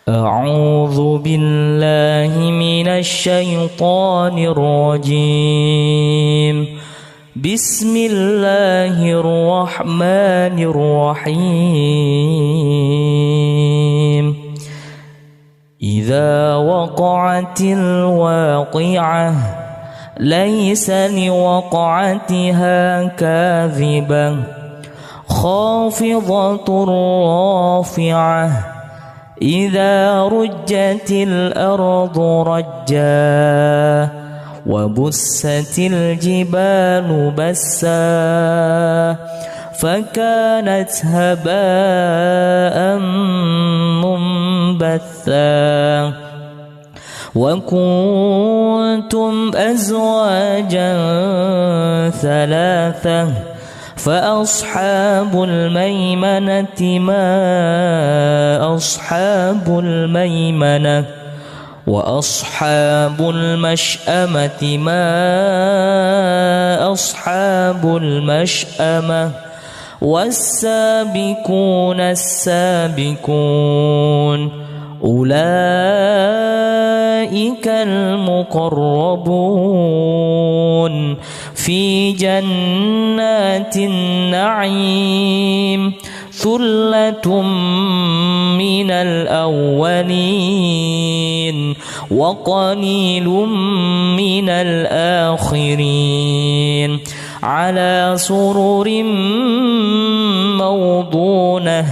أعوذ بالله من الشيطان الرجيم. بسم الله الرحمن الرحيم. إذا وقعت الواقعة ليس لوقعتها كاذبة خافضة رافعة إذا رجت الأرض رجا وبست الجبال بسا فكانت هباء منبثا وكنتم أزواجا ثلاثة فأصحاب الميمنة ما أصحاب الميمنة وأصحاب المشأمة ما أصحاب المشأمة والسابقون السابقون أولئك المقربون في جنات النعيم ثلة من الأولين وقليل من الآخرين على سرر موضونة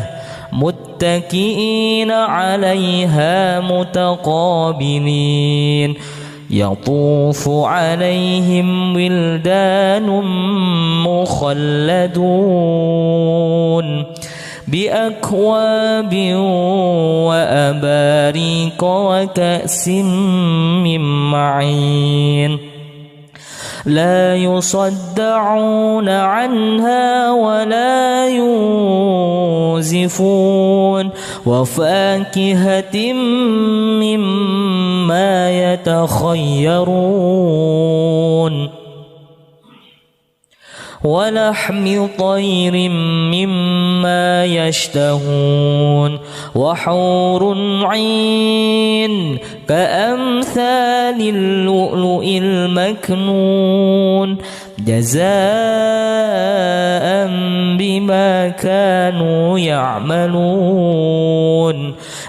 متكئين عليها متقابلين يطوف عليهم ولدان مخلدون بأكواب وأباريق وكأس من معين لا يصدعون عنها ولا ينزفون وفاكهة مما يتخيرون ولحم طير مما يشتهون وحور عين كأمثال اللؤلؤ المكنون جزاء بما كانوا يعملون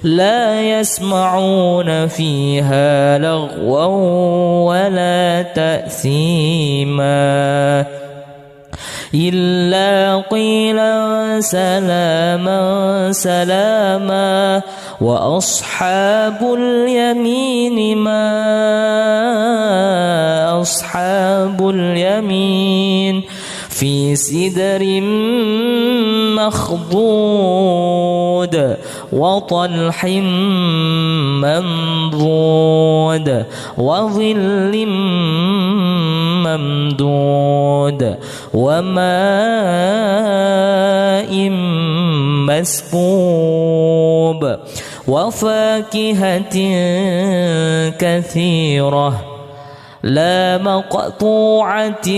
لا يسمعون فيها لغوا ولا تأثيما إلا قيلا سلاما سلاما وأصحاب اليمين ما أصحاب اليمين في سدر مخضود وطلح منضود وظل ممدود وماء مسكوب وفاكهة كثيرة لا مقطوعة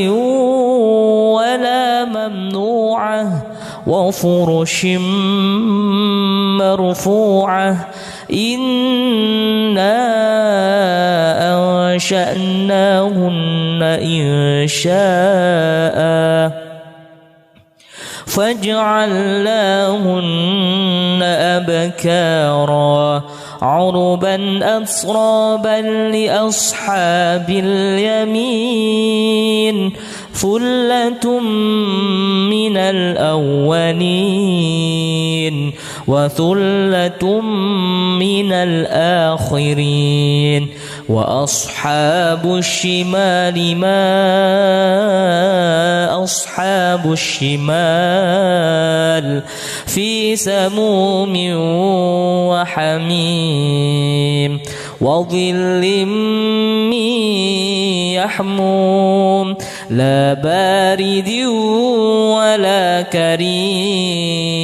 ولا ممنوعة وفرش مرفوعة إنا أنشأناهن إنشاء فجعلناهن أبكارا عربا أترابا لأصحاب اليمين ثلة من الأولين وثلة من الآخرين وأصحاب الشمال ما أصحاب الشمال في سموم وحميم وظل من يحموم لا بارد ولا كريم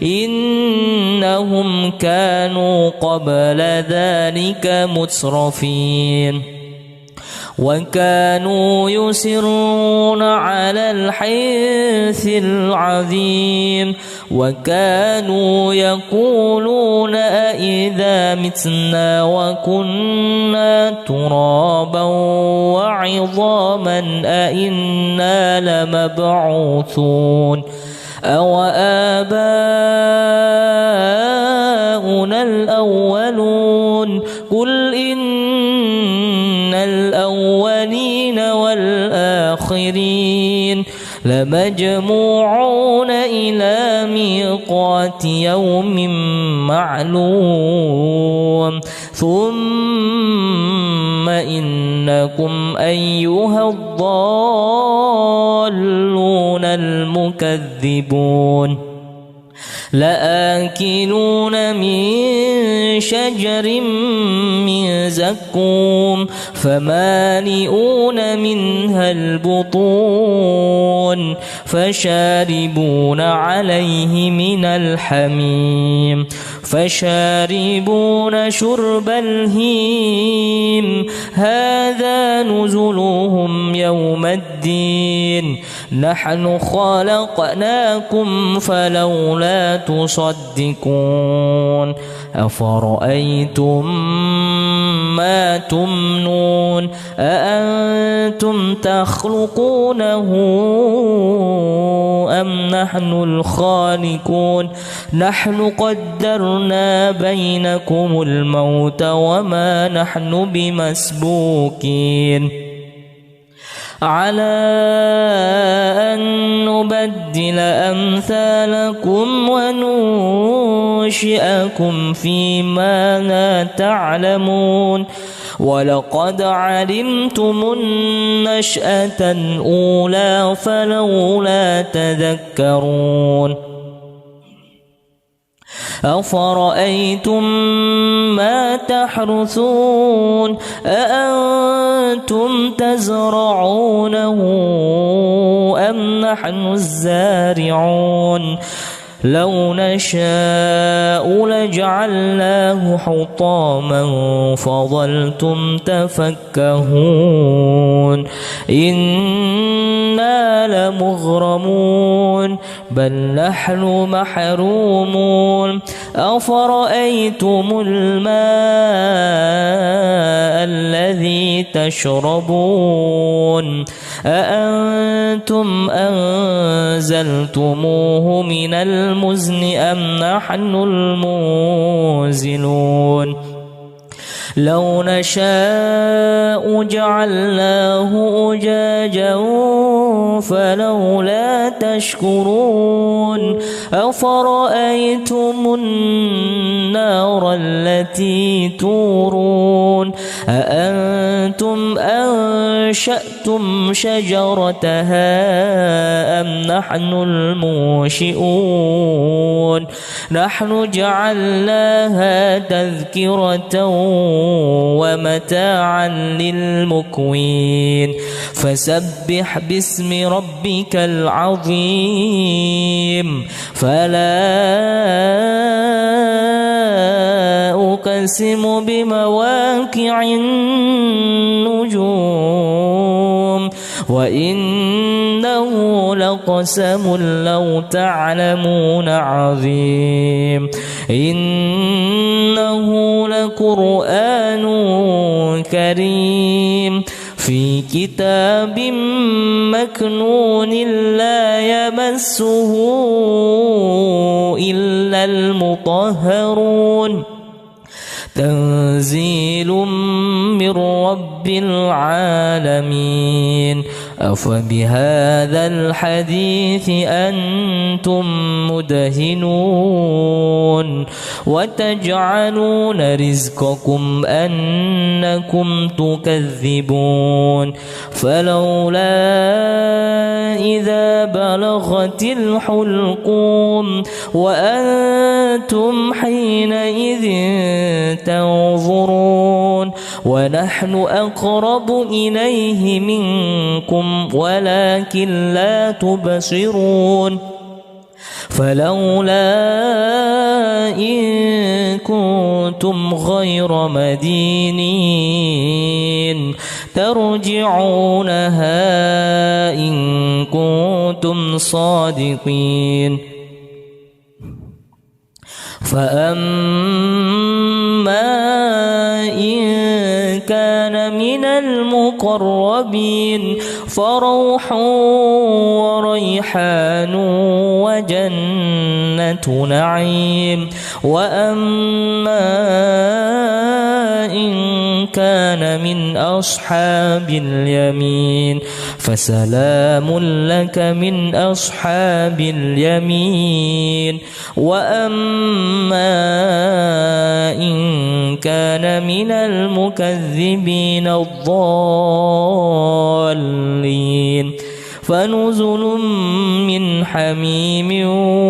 إنهم كانوا قبل ذلك مترفين وكانوا يصرون على الحنث العظيم وكانوا يقولون أئذا متنا وكنا ترابا وعظاما أئنا لمبعوثون أو آباؤنا الأولون قل إن الأولين والآخرين لمجموعون إلى ميقات يوم معلوم ثم إنكم أيها الضالون المكذبون لآكلون من شجر من زقوم فمالئون منها البطون فشاربون عليه من الحميم فشاربون شرب الهيم هذا نزلهم يوم الدين نحن خلقناكم فلولا تصدقون أفرأيتم ما تمنون أأنتم تخلقونه أم نحن الخالقون نحن قدرنا بينكم الموت وما نحن بمسبوقين على أن نبدل أمثالكم وننشئكم فيما لا تعلمون ولقد علمتم النشأة الأولى فلولا تذكرون أفرأيتم ما تحرثون أأنتم تزرعونه أم نحن الزارعون لو نشاء لجعلناه حطاما فظلتم تفكهون إنا لمغرمون بل نحن محرومون أفرأيتم الماء الذي تشربون أأنتم أنزلتموه من المزن أم نحن المنزلون لو نشاء جعلناه أجاجا فلولا تشكرون أفرأيتم النار التي تورون أأنتم أنشأتم شجرتها أم نحن المنشئون نحن جعلناها تذكرة ومتاعا للمقوين فسبح باسم ربك العظيم فلا أقسم بمواقع النجوم وإنه لقسم لو تعلمون عظيم إنه لقرآن كريم في كتاب مكنون لا يمسه إلا المطهرون تنزيل من رب العالمين أفبهذا الحديث أنتم مدهنون وتجعلون رزقكم أنكم تكذبون فلولا إذا بلغت الحلقوم وأنتم حينئذ تنظرون ونحن أقرب إليه منكم ولكن لا تبصرون فلولا إن كنتم غير مدينين ترجعونها إن كنتم صادقين. فأما إن كان من المقربين فروح وريحان وجنة نعيم. وأما إن كان من أصحاب اليمين فسلام لك من أصحاب اليمين. وأما إن كان من المكذبين الضالين فنزل من حميم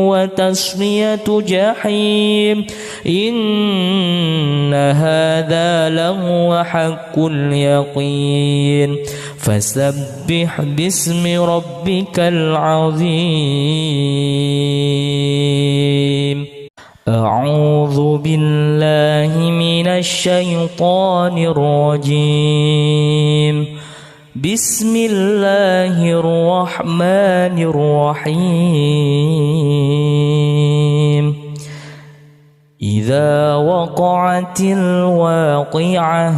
وتصلية جحيم. إن هذا لهو حق اليقين. فسبح باسم ربك العظيم. أعوذ بالله من الشيطان الرجيم. بسم الله الرحمن الرحيم. إذا وقعت الواقعة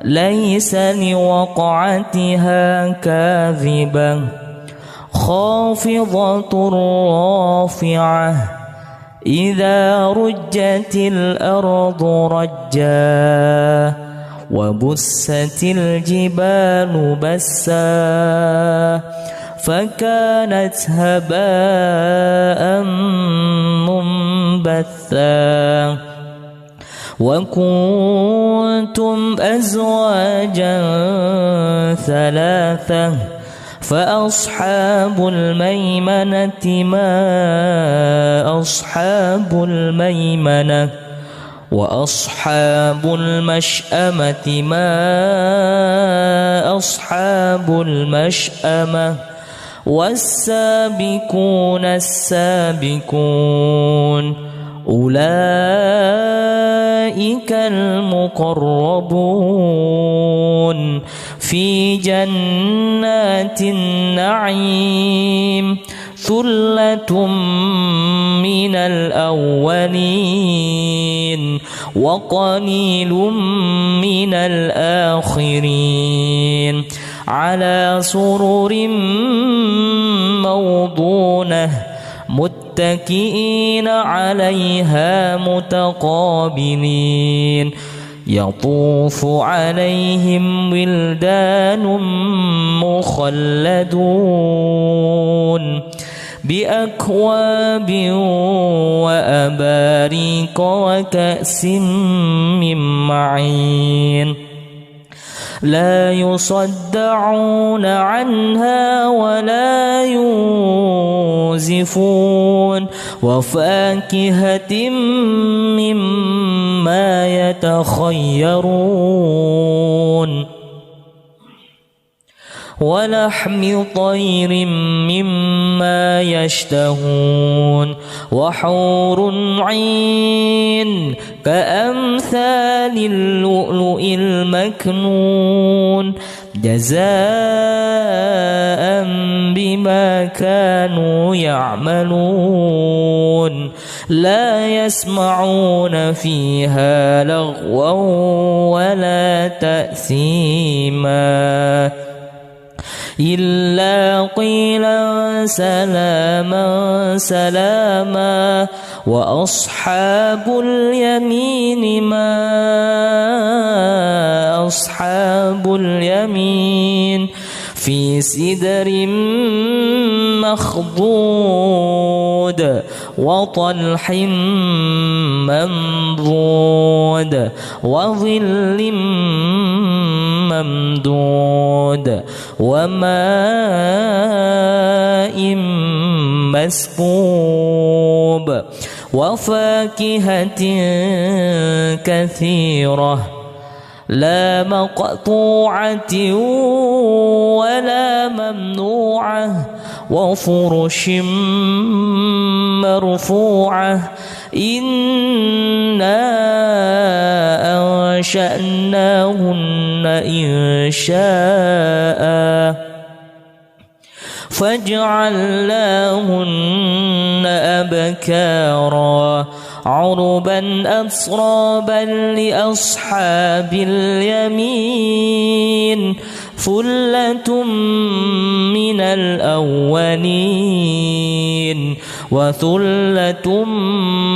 ليس لوقعتها كاذبة خافضة رافعة إذا رجت الأرض رجا وبست الجبال بسا فكانت هباء منبثا وكنتم أزواجا ثلاثة فأصحاب الميمنة ما أصحاب الميمنة وأصحاب المشأمة ما أصحاب المشأمة والسابقون السابقون أولئك المقربون في جنات النعيم ثلة من الأولين وقليل من الآخرين على سرر موضونة متكئين عليها متقابلين يطوف عليهم ولدان مخلدون بأكواب وأباريق وكأس من معين لا يصدعون عنها ولا ينزفون وفاكهة مما يتخيرون ولحم طير مما يشتهون وحور عين كأمثال اللؤلؤ المكنون جزاء بما كانوا يعملون لا يسمعون فيها لغوا ولا تأثيما إلا قيلا سلاما سلاما وأصحاب اليمين ما أصحاب اليمين في سدر مخضود وطلح منضود وظل ممدود وماء مسكوب وفاكهة كثيرة لا مقطوعة ولا ممنوعة وفرش مرفوعة إنا أنشأناهن إنشاء فجعلناهن أبكارا عربا أترابا لأصحاب اليمين ثلة من الأولين وثلة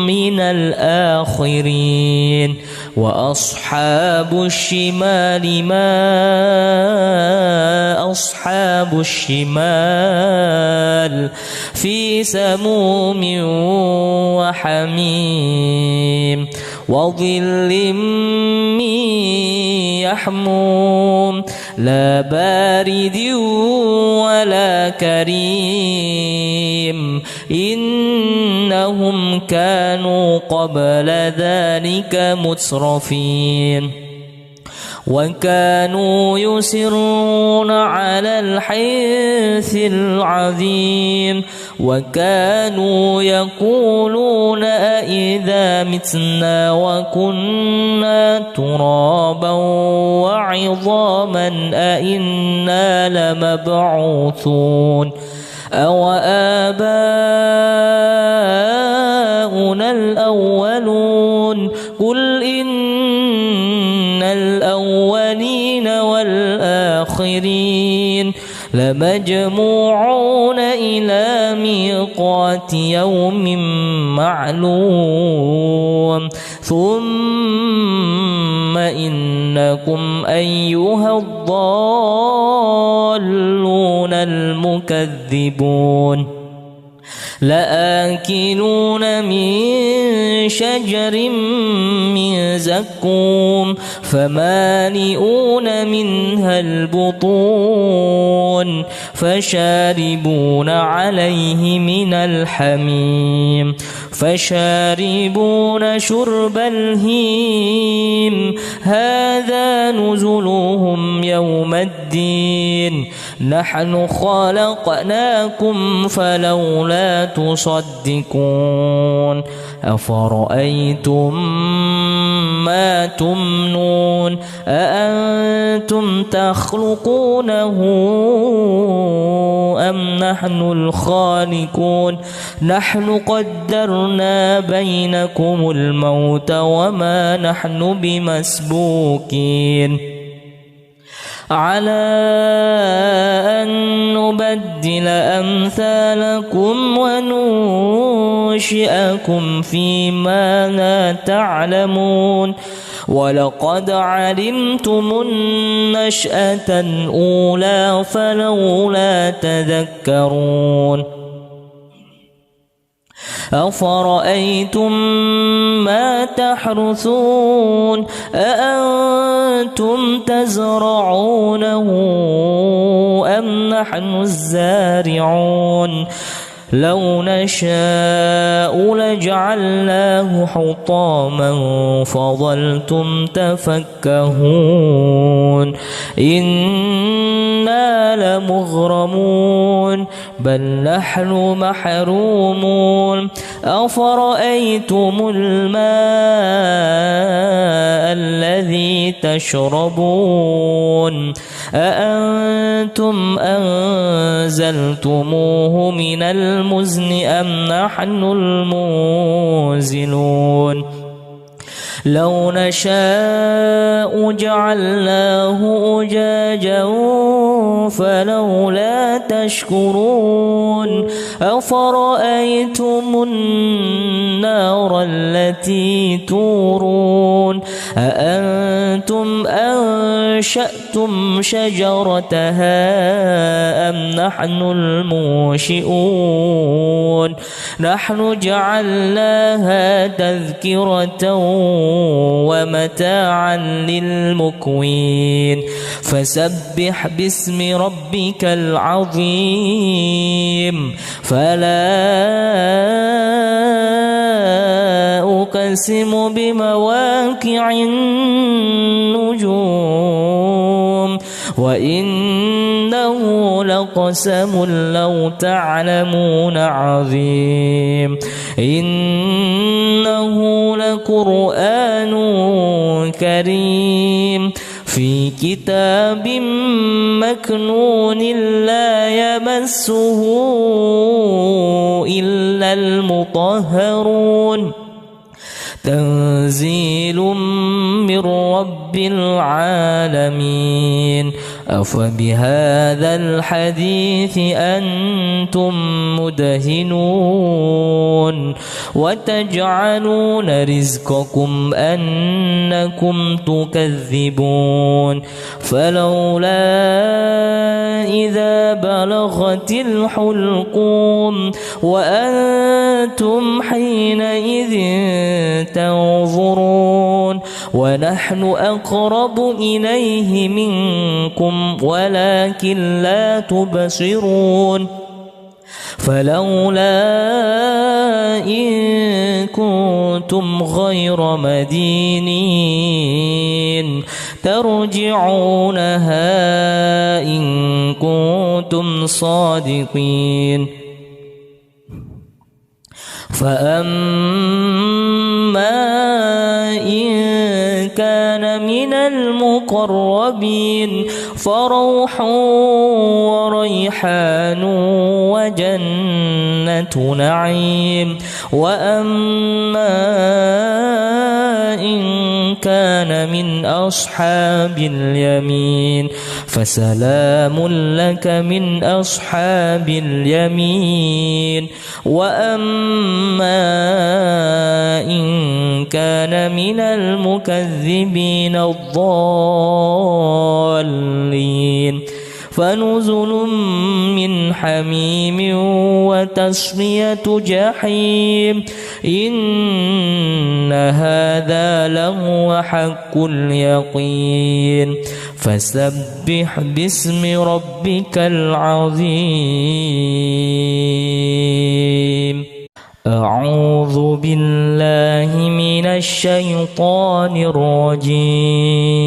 من الآخرين وأصحاب الشمال ما أصحاب الشمال في سموم وحميم وظل من يحموم لا بارد ولا كريم إنهم كانوا قبل ذلك مترفين وكانوا يصرون على الحنث العظيم وكانوا يقولون أئذا متنا وكنا ترابا وعظاما أئنا لمبعوثون أو آباؤنا الأولون قل إن الأولين والآخرين لمجموعون إلى ميقات يوم معلوم ثم إنكم أيها الضالون المكذبون لآكلون من شجر من زقوم فمالئون منها البطون فشاربون عليه من الحميم فشاربون شرب الهيم هذا نزلهم يوم الدين نحن خلقناكم فلولا تصدقون أفرأيتم ما تمنون أأنتم تخلقونه أم نحن الخالقون نحن قدرنا بينكم الموت وما نحن بمسبوقين على أن نبدل أمثالكم وننشئكم فيما لا تعلمون ولقد علمتم النشأة الأولى فلولا تذكرون أفرأيتم ما تحرثون أأنتم تزرعونه أم نحن الزارعون لو نشاء لجعلناه حطاما فظلتم تفكهون إنا لمغرمون بل نحن محرومون أفرأيتم الماء الذي تشربون أأنتم أنزلتموه من المزن أم نحن المنزلون لو نشاء جعلناه أجاجا فلولا تشكرون أفرأيتم النار التي تورون أأنتم أنشأتم شجرتها أم نحن المنشئون نحن جعلناها تذكرة ومتاعا للمقوين فسبح باسم ربك العظيم فلا أقسم بمواقع النجوم وإنه لقسم لو تعلمون عظيم إنه لقرآن كريم في كتاب مكنون لا يمسه إلا المطهرون تنزيل من رب العالمين أفبهذا الحديث أنتم مدهنون وتجعلون رزقكم أنكم تكذبون فلولا إذا بلغت الحلقوم وأنتم حينئذ تنظرون ونحن أقرب إليه منكم ولكن لا تبصرون فلولا إن كنتم غير مدينين ترجعونها إن كنتم صادقين فأما إن كان من المقربين فروح وريحان وجنة نعيم وأما إن كان من أصحاب اليمين فسلام لك من أصحاب اليمين وأما إن كان من المكذبين الضالين فنزل من حميم وتصلية جحيم إن هذا لهو حق اليقين فسبح باسم ربك العظيم أعوذ بالله من الشيطان الرجيم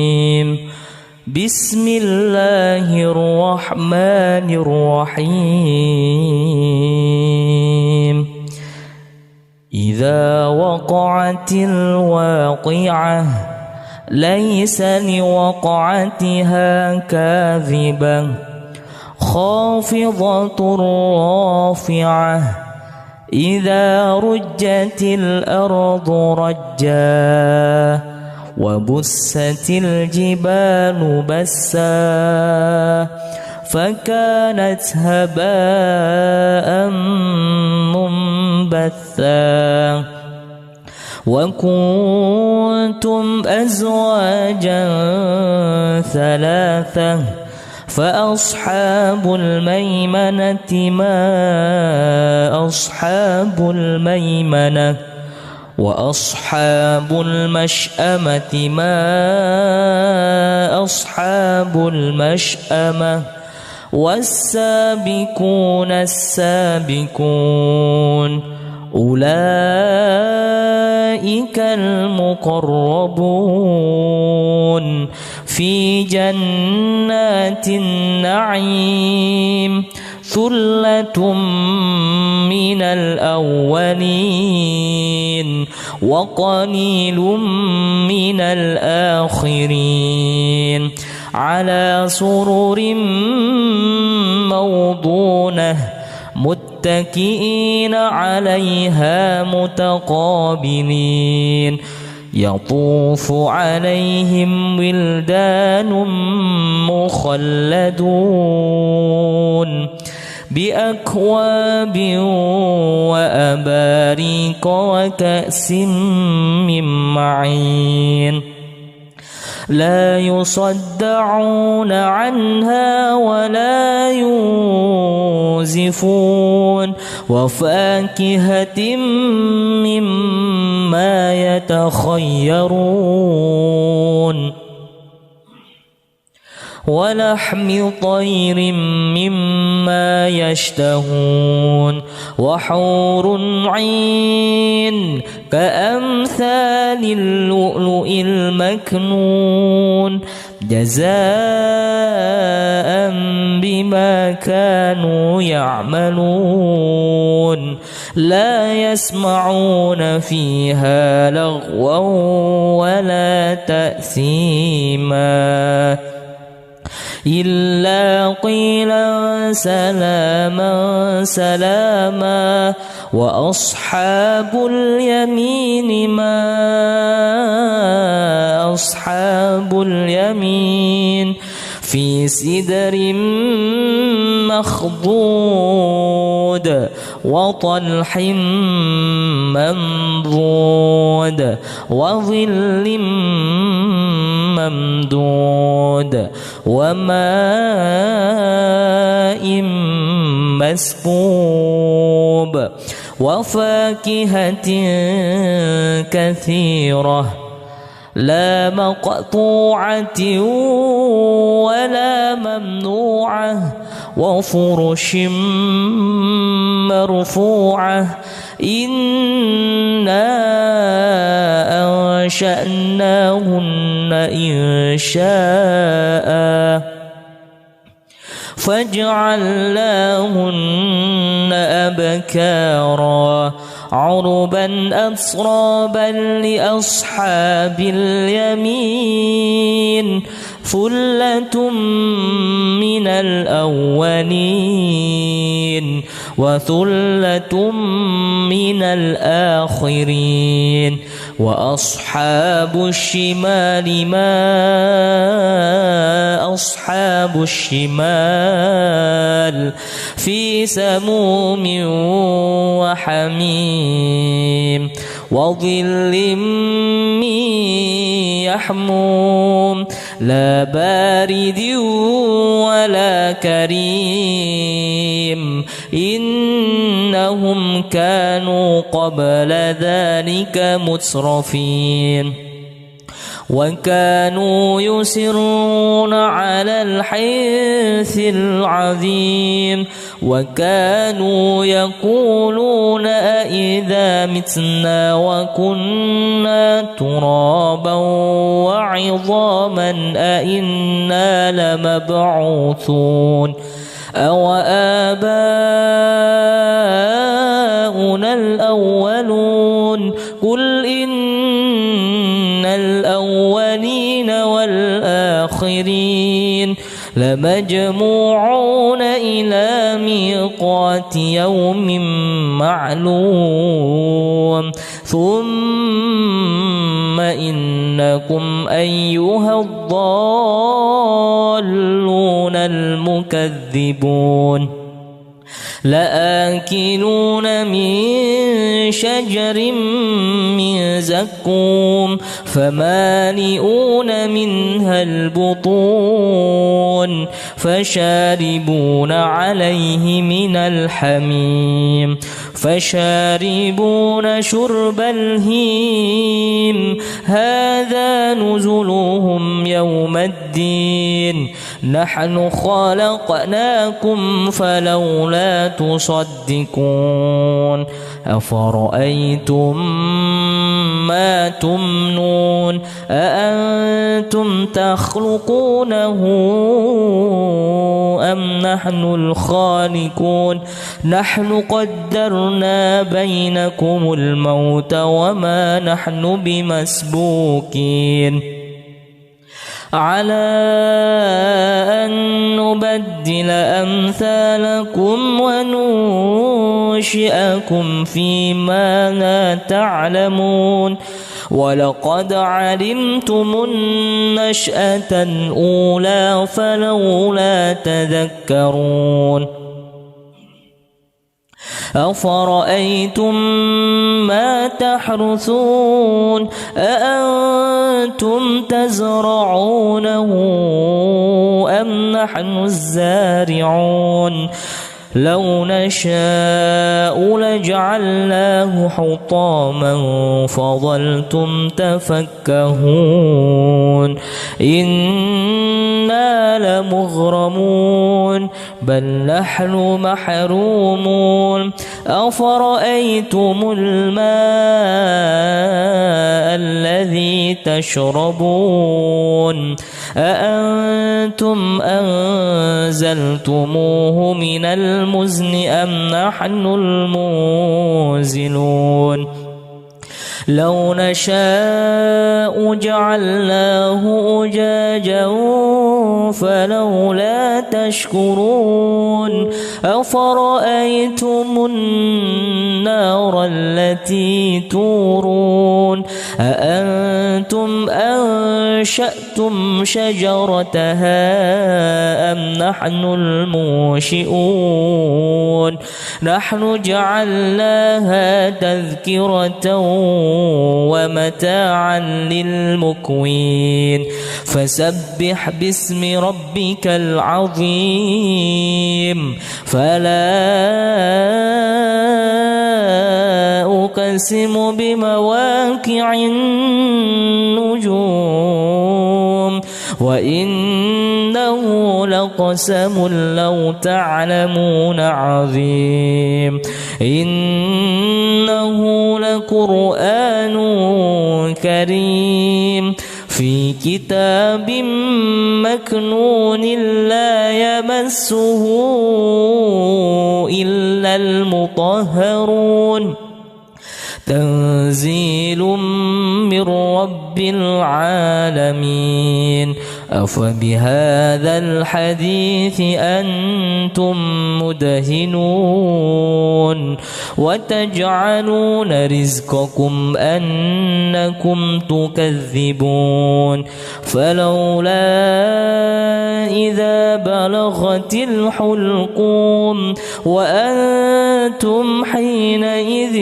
بسم الله الرحمن الرحيم إذا وقعت الواقعة ليس لوقعتها كاذبة خافضة رافعة إذا رجت الأرض رجا وبست الجبال بسا فكانت هباء منبثا وكنتم أزواجا ثلاثة فأصحاب الميمنة ما أصحاب الميمنة وأصحاب المشأمة ما أصحاب المشأمة والسابقون السابقون أولئك المقربون في جنات النعيم ثلة من الأولين وقليل من الآخرين على سرر موضونة متكئين عليها متقابلين يطوف عليهم ولدان مخلدون بأكواب وأباريق وكأس من معين لا يصدعون عنها ولا ينزفون وفاكهة مما يتخيرون ولحم طير مما يشتهون وحور عين كأمثال اللؤلؤ المكنون جزاء بما كانوا يعملون لا يسمعون فيها لغوا ولا تأثيما إلا قيلا سلاما سلاما وأصحاب اليمين ما أصحاب اليمين في سدر مخضود وطلح منضود وظل ممدود وماء مسكوب وفاكهة كثيرة لا مقطوعة ولا ممنوعة وفرش مرفوعة إنا أنشأناهن إنشاء فجعلناهن أبكارا عربا أترابا لأصحاب اليمين ثلة من الأولين وثلة من الآخرين وأصحاب الشمال ما أصحاب الشمال في سموم وحميم وظل من يحموم لا بارد ولا كريم إنهم كانوا قبل ذلك مترفين وكانوا يصرون على الحنث العظيم وكانوا يقولون أئذا متنا وكنا ترابا وعظاما أئنا لمبعوثون أو آباؤنا الأولون قل إن الأولين والآخرين لمجموعون إلى ميقات يوم معلوم ثم إنكم أيها الضالون المكذبون لآكلون من شجر من زقوم فمالئون منها البطون فشاربون عليه من الحميم فشاربون شرب الهيم هذا نزلهم يوم الدين نحن خلقناكم فلولا تصدقون أفرأيتم ما تمنون أأنتم تخلقونه أم نحن الخالقون نحن قدرنا بينكم الموت وما نحن بمسبوقين على أن نبدل أمثالكم وننشئكم فيما لا تعلمون ولقد علمتم النشأة الأولى فلولا تذكرون أفرأيتم ما تحرثون أأنتم تزرعونه أم نحن الزارعون لو نشاء لجعلناه حطاما فظلتم تفكهون إنا لمغرمون بل نحن محرومون أفرأيتم الماء الذي تشربون أأنتم أنزلتموه من المزن أم نحن المنزلون لو نشاء جعلناه أجاجا فلولا تشكرون أفرأيتم النار التي تورون أأنتم أنشأتم شجرتها أم نحن المنشئون نحن جعلناها تذكرة ومتاعا للمقوين فسبح باسم ربك العظيم فلا أقسم بمواقع النجوم وإنه لقسم لو تعلمون عظيم إنه لقرآن كريم في كتاب مكنون لا يمسه إلا المطهرون تنزيل من رب العالمين أفبهذا الحديث أنتم مدهنون وتجعلون رزقكم أنكم تكذبون فلولا إذا بلغت الحلقوم وأنتم حينئذ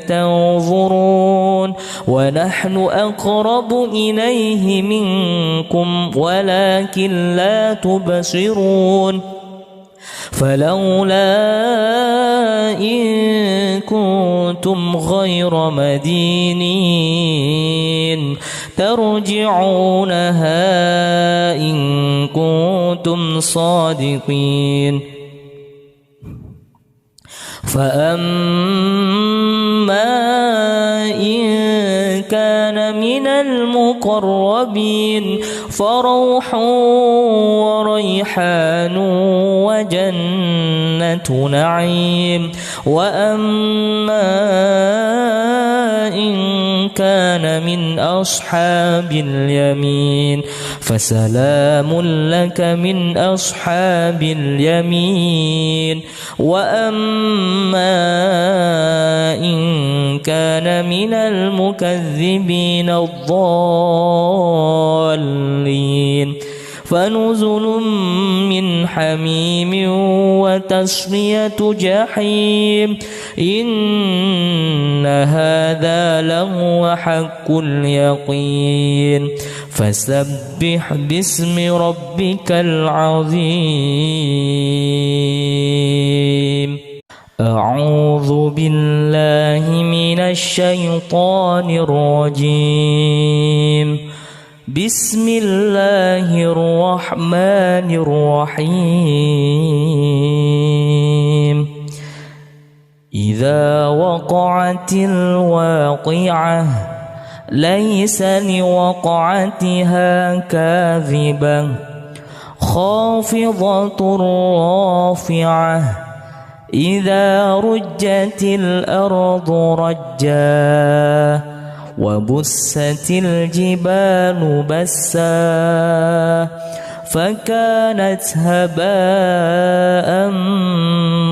تنظرون ونحن أقرب إليه منكم ولكن لا تبصرون فلولا إن كنتم غير مدينين ترجعونها إن كنتم صادقين فأما إن كان من المقربين فروح وريحان وجنة نعيم وأما إن كان من أصحاب اليمين فسلام لك من أصحاب اليمين وأما إن كان من المكذبين الضالين فنزل من حميم وتصلية جحيم إن هذا لهو حق اليقين فسبح باسم ربك العظيم أعوذ بالله من الشيطان الرجيم بسم الله الرحمن الرحيم إذا وقعت الواقعة ليس لوقعتها كاذبة خافضة رافعة إذا رجت الأرض رجا وبست الجبال بسا فكانت هباء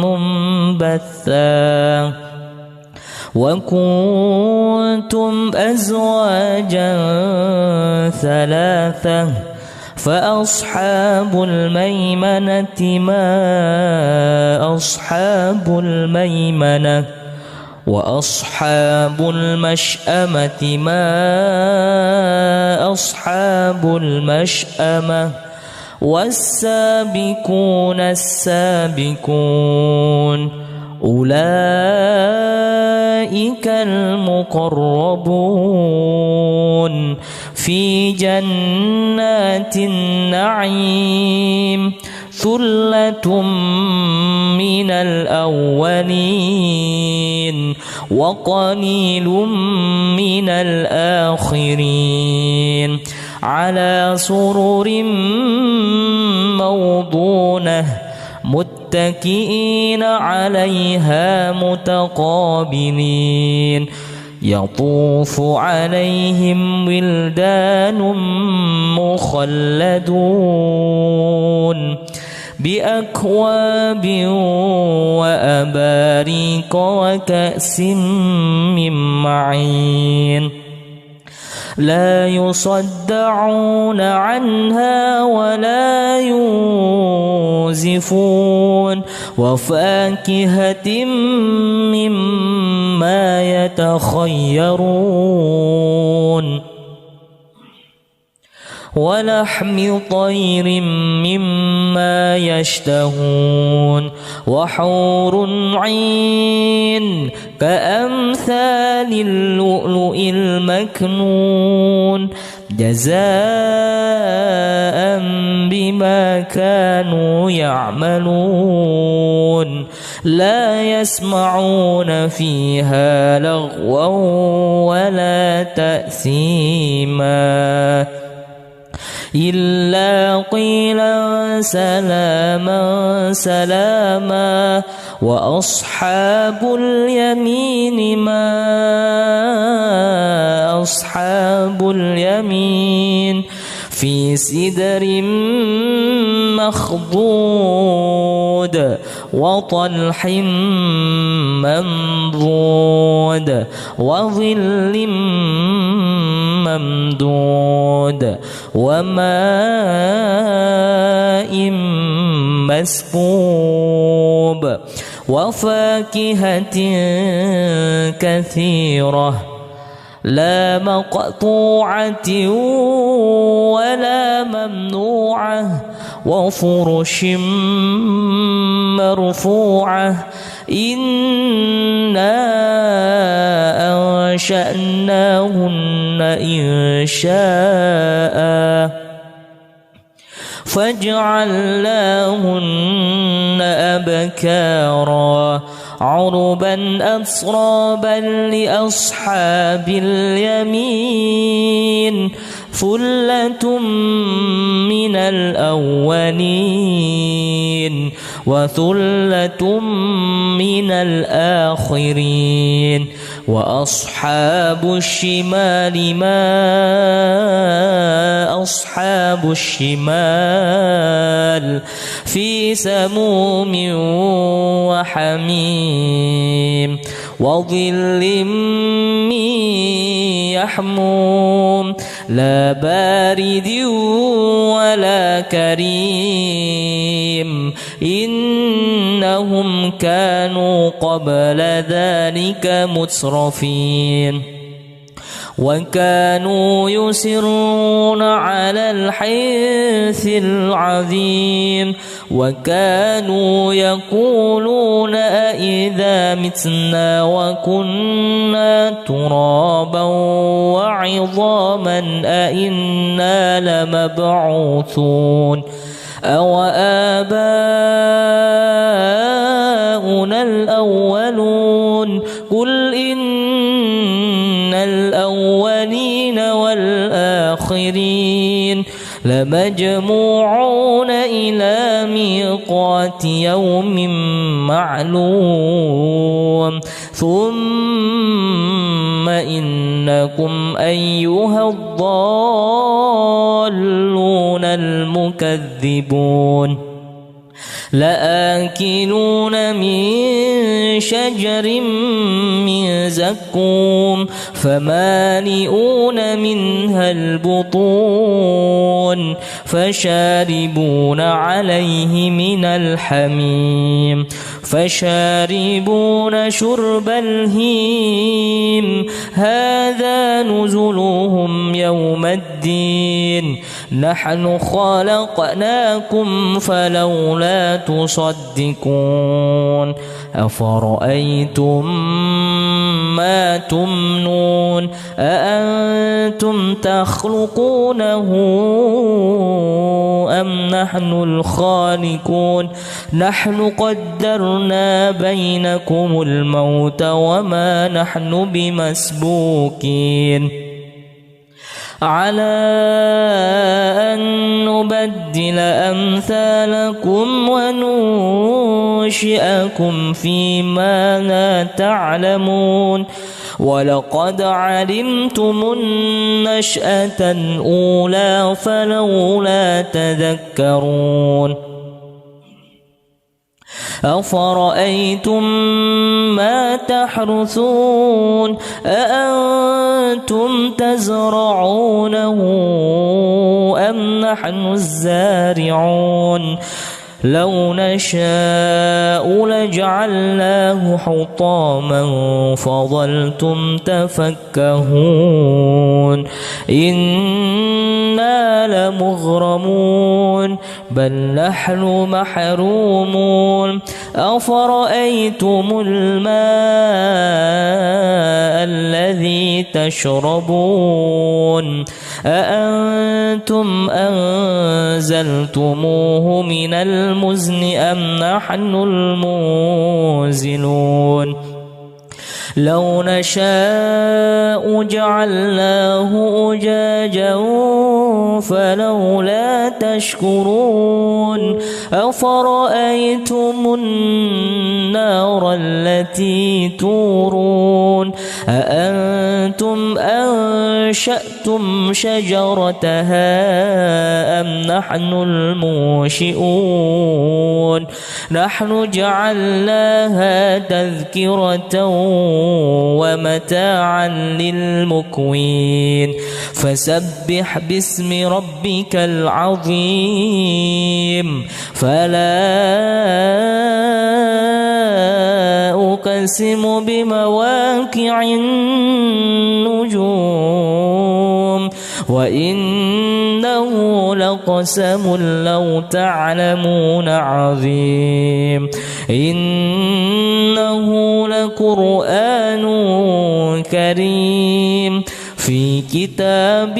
منبثا وكنتم أزواجا ثلاثة فأصحاب الميمنة ما أصحاب الميمنة وأصحاب المشأمة ما أصحاب المشأمة والسابقون السابقون أولئك المقربون في جنات النعيم ثلة من الأولين وقليل من الآخرين على سرر موضونة متكئين عليها متقابلين يطوف عليهم ولدان مخلدون بأكواب وأباريق وكأس من معين لا يصدعون عنها ولا ينزفون وفاكهة مما يتخيرون ولحم طير مما يشتهون وحور عين كأمثال اللؤلؤ المكنون جزاء بما كانوا يعملون لا يسمعون فيها لغوا ولا تأثيما إلا قيلا سلاما سلاما وأصحاب اليمين ما أصحاب اليمين في سدر مخضود وطلح منضود وظل ممدود وماء مسكوب وفاكهة كثيرة لا مقطوعة ولا ممنوعة وفرش مرفوعة إنا أنشأناهن إنشاء فجعلناهن أبكارا عربا أترابا لأصحاب اليمين ثلة من الأولين وثلة من الآخرين وأصحاب الشمال ما أصحاب الشمال في سموم وحميم وظل من يحموم لا بارد ولا كريم إنهم كانوا قبل ذلك مترفين وكانوا يصرون على الحنث العظيم وكانوا يقولون أئذا متنا وكنا ترابا وعظاما أئنا لمبعوثون أو آباؤنا الأولون قل إن الأولين والآخرين لمجموعون إلى ميقات يوم معلوم ثم إنكم أيها الضالون المكذبون لآكلون من شجر من زقوم فمالئون منها البطون فشاربون عليه من الحميم فشاربون شرب الهيم هذا نزلهم يوم الدين نحن خلقناكم فلولا تصدقون أفرأيتم ما تمنون أأنتم تخلقونه أم نحن الخالقون نحن قدرنا بينكم الموت وما نحن بمسبوقين على أن نبدل أمثالكم وننشئكم فيما لا تعلمون ولقد علمتم النشأة الأولى فلولا تذكرون أفرأيتم ما تحرثون أأنتم تزرعونه أم نحن الزارعون لو نشاء لجعلناه حطاما فظلتم تفكهون إنا لمغرمون بل نحن محرومون أفرأيتم الماء الذي تشربون أأنتم أنزلتموه من المزن أم نحن المنزلون لو نشاء جعلناه أجاجا فلولا تشكرون أفرأيتم النار التي تورون أأنتم أنشأتم شجرتها أم نحن المنشئون نحن جعلناها تذكرة ومتاعا للمقوين فسبح باسم ربك العظيم فلا أقسم بمواقع النجوم وإنه لقسم لو تعلمون عظيم إنه لقرآن كريم في كتاب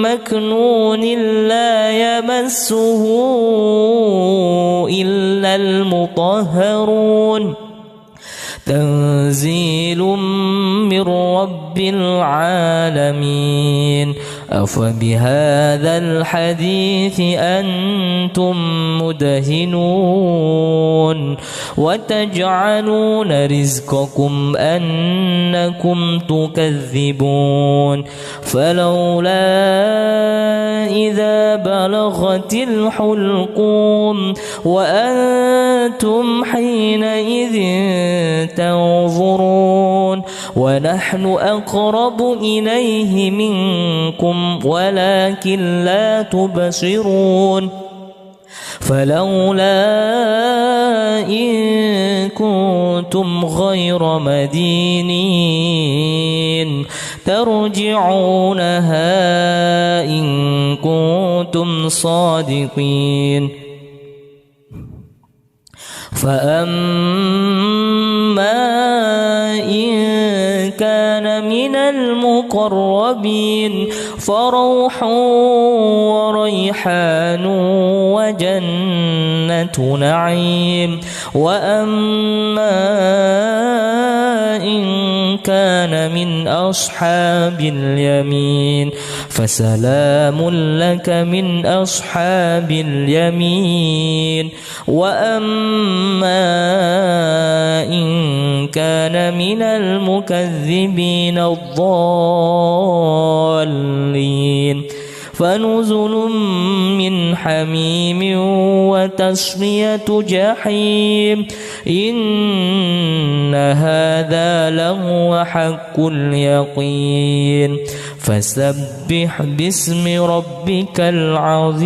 مكنون لا يمسه إلا المطهرون تنزيل من رب العالمين أفبهذا الحديث أنتم مدهنون وتجعلون رزقكم أنكم تكذبون فلولا إذا بلغت الحلقوم وأنتم حينئذ تنظرون ونحن أقرب إليه منكم ولكن لا تبصرون فلولا إن كنتم غير مدينين ترجعونها إن كنتم صادقين فأما إن كان من المقربين فروح وريحان وجنة نعيم وأما إن كان من أصحاب اليمين فسلام لك من أصحاب اليمين وأما إن كان من المكذبين الضالين فنزل من حميم وتصلية جحيم إن هذا لهو حق اليقين فسبح باسم ربك العظيم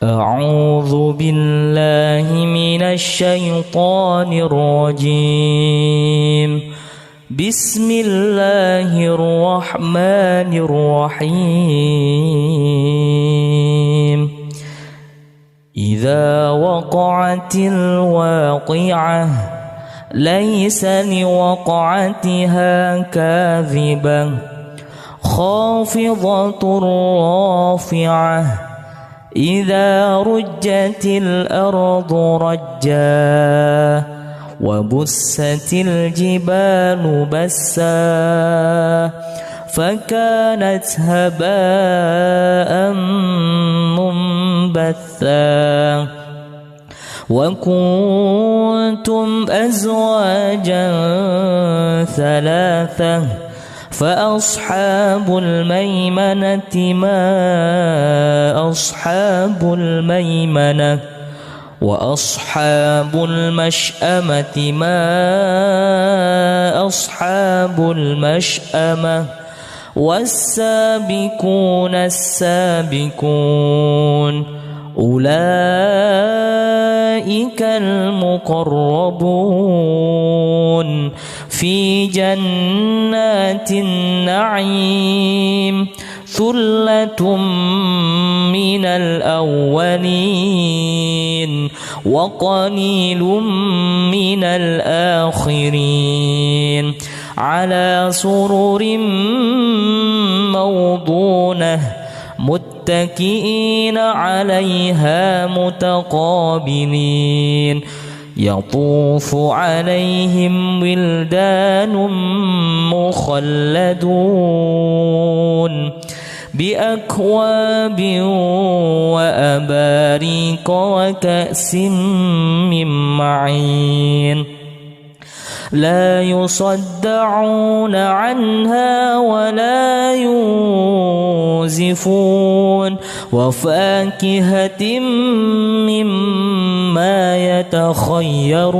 أعوذ بالله من الشيطان الرجيم بسم الله الرحمن الرحيم إذا وقعت الواقعة ليس لوقعتها كاذبة خافضة رافعة إذا رجت الأرض رجا وبست الجبال بسا فكانت هباء منبثا وكنتم أزواجا ثلاثة فأصحاب الميمنة ما أصحاب الميمنة وأصحاب المشأمة ما أصحاب المشأمة والسابقون السابقون أولئك المقربون في جنات النعيم ثلة من الأولين وقليل من الآخرين على سرر موضونة متكئين عليها متقابلين يطوف عليهم ولدان مخلدون بأكواب وأباريق وكأس من معين لا يصدعون عنها ولا ينزفون وفاكهة مما يتخيرون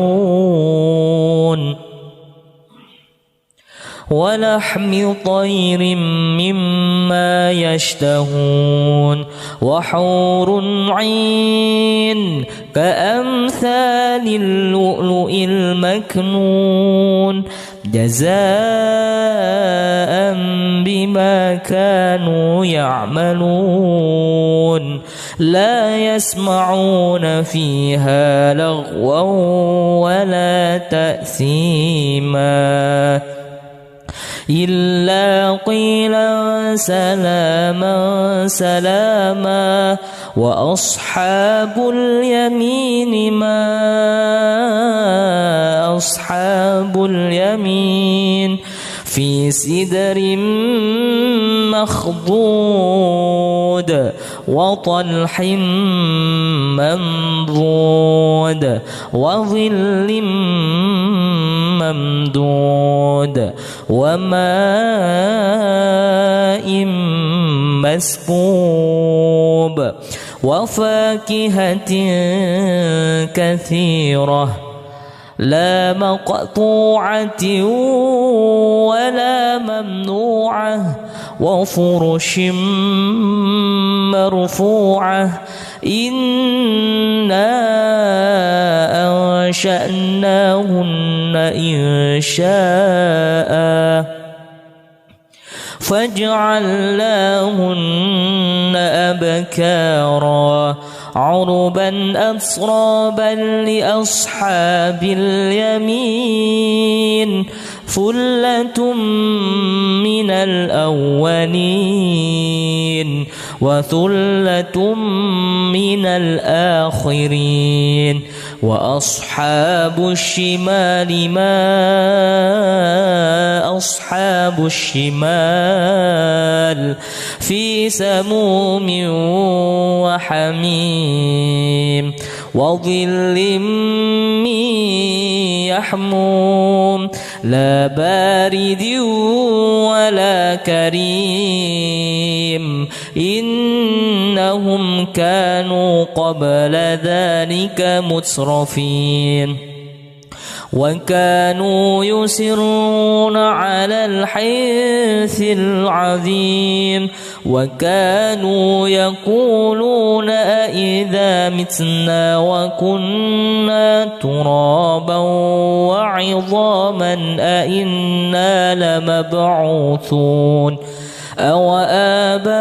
ولحم طير مما يشتهون وحور عين كأمثال اللؤلؤ المكنون جزاء بما كانوا يعملون لا يسمعون فيها لغوا ولا تأثيما إلا قيلا سلاما سلاما وأصحاب اليمين ما أصحاب اليمين في سدر مخضود وطلح منضود وظل ممدود وماء مسكوب وفاكهة كثيرة لا مقطوعة ولا ممنوعة وفرش مرفوعة إنا أنشأناهن إنشاء فجعلناهن أبكارا عربا أترابا لأصحاب اليمين ثلة من الأولين وثلة من الآخرين وأصحاب الشمال ما أصحاب الشمال في سموم وحميم وظل من يحموم لا بارد ولا كريم إنهم كانوا قبل ذلك مترفين وكانوا يصرون على الحنث العظيم وكانوا يقولون أإذا متنا وكنا ترابا وعظاما أإنا لمبعوثون أو آباؤنا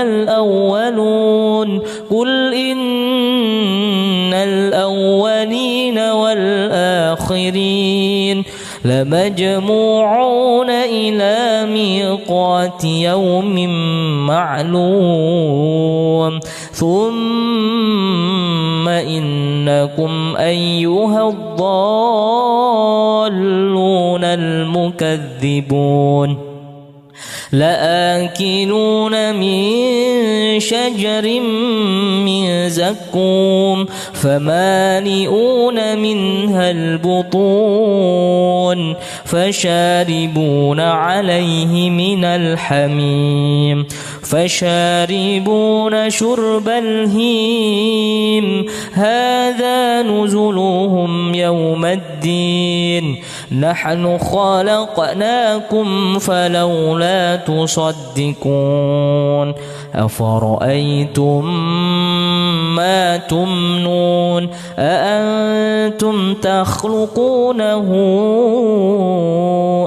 الأولون قل إن الأولين والآخرين لمجموعون إلى ميقات يوم معلوم ثم إنكم أيها الضالون المكذبون لآكلون من شجر من زقوم فمالئون منها البطون فشاربون عليه من الحميم فشاربون شرب الهيم هذا نزلهم يوم الدين نحن خلقناكم فلولا تصدقون أفرأيتم ما تمنون أأنتم تخلقونه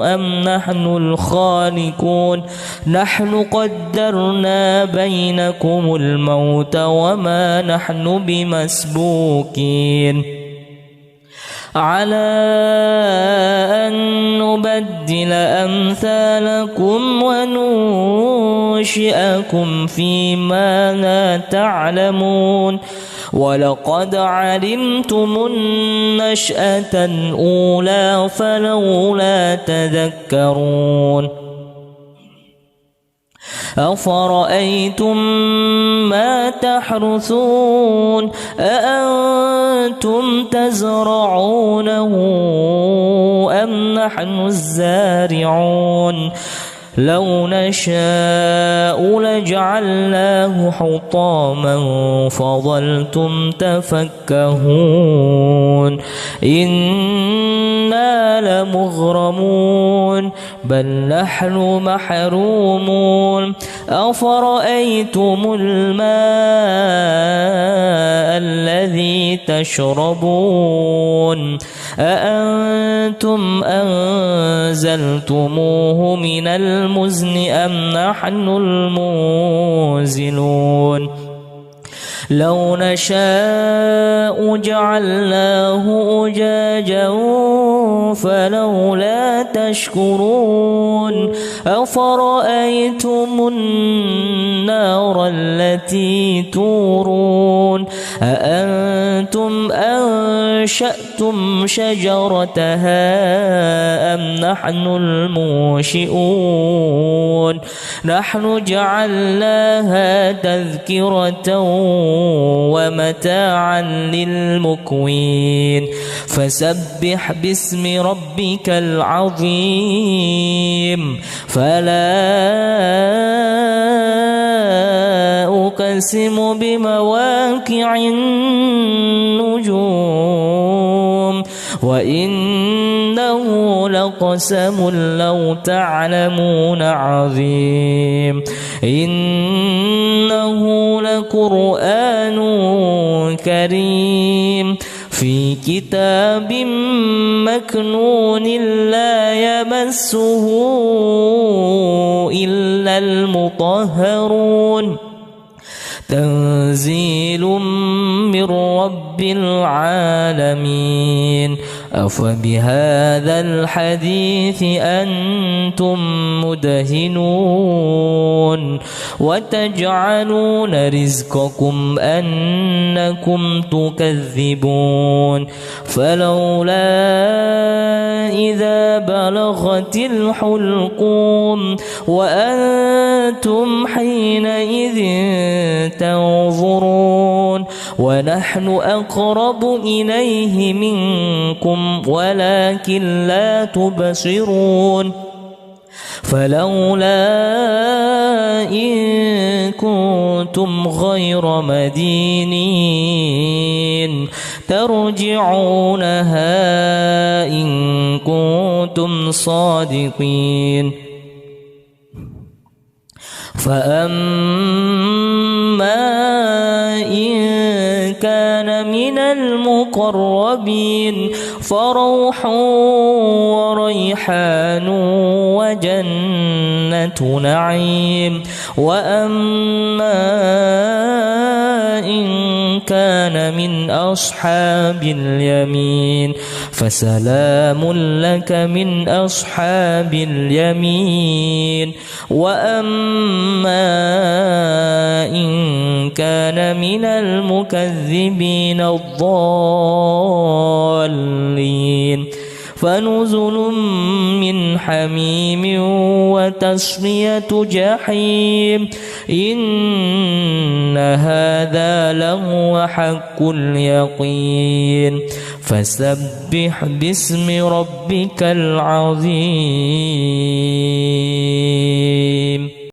أم نحن الخالقون نحن قدرنا بينكم الموت وما نحن بمسبوقين على أن نبدل أمثالكم وننشئكم فيما لا تعلمون ولقد علمتم النشأة الأولى فلولا تذكرون أفرأيتم ما تحرثون أأنتم تزرعونه أم نحن الزارعون لو نشاء لجعلناه حطاما فظلتم تفكهون إنا لمغرمون بل نحن محرومون أفرأيتم الماء الذي تشربون أأنتم أنزلتموه من المزن أم نحن المنزلون لو نشاء جعلناه أجاجا فلولا تشكرون أفرأيتم النار التي تورون أأنتم أنشأتم شجرتها أم نحن المنشئون نحن جعلناها تذكرة ومتاعا للمقوين فسبح باسم ربك العظيم فلا أقسم بمواقع النجوم وإنه لقسم لو تعلمون عظيم إنه لقرآن كريم في كتاب مكنون لا يمسه إلا المطهرون تنزيل من رب العالمين أفبهذا الحديث أنتم مدهنون وتجعلون رزقكم أنكم تكذبون فلولا إذا بلغت الحلقوم وأنتم حينئذ تنظرون ونحن أقرب إليه منكم ولكن لا تبصرون فلولا إن كنتم غير مدينين ترجعونها إن كنتم صادقين فأما إن كان من المقربين فروح وريحان وجنة نعيم وأما إن كان من أصحاب اليمين فسلام لك من أصحاب اليمين وأما إن كان من المكذبين الضالين فنزل من حميم وتصلية جحيم إن هذا لهو حق اليقين فسبح باسم ربك العظيم.